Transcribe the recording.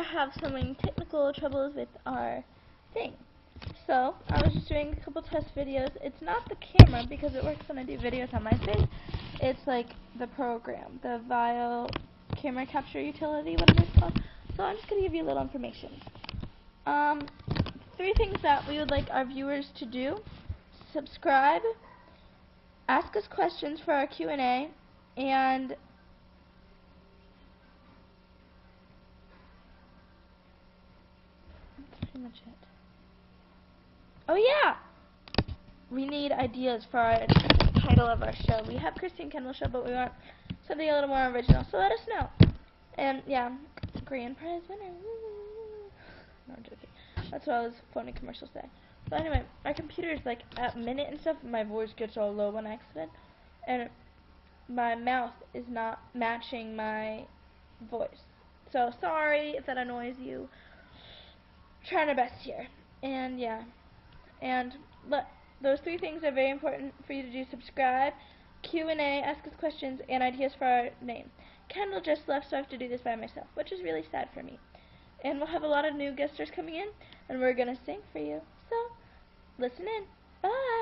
have some technical troubles with our thing. So, I was just doing a couple test videos. It's not the camera, because it works when I do videos on my face. It's like the program, the Vio camera capture utility, whatever it's called. So I'm just going to give you a little information. 3 things that we would like our viewers to do: subscribe, ask us questions for our Q&A, and that's pretty much it. Oh yeah! We need ideas for our title of our show. We have Christy and Kendall show, but we want something a little more original, so let us know. And yeah, grand prize winner. No, I'm joking. That's what all those phony commercials say. But anyway, my computer is like at minute and stuff, my voice gets all low on accident, and my mouth is not matching my voice. So sorry if that annoys you. Trying our best here. And yeah. And those 3 things are very important for you to do: subscribe, Q&A, ask us questions, and ideas for our name. Kendall just left, so I have to do this by myself, which is really sad for me. And we'll have a lot of new guest stars coming in, and we're going to sing for you. So, listen in. Bye!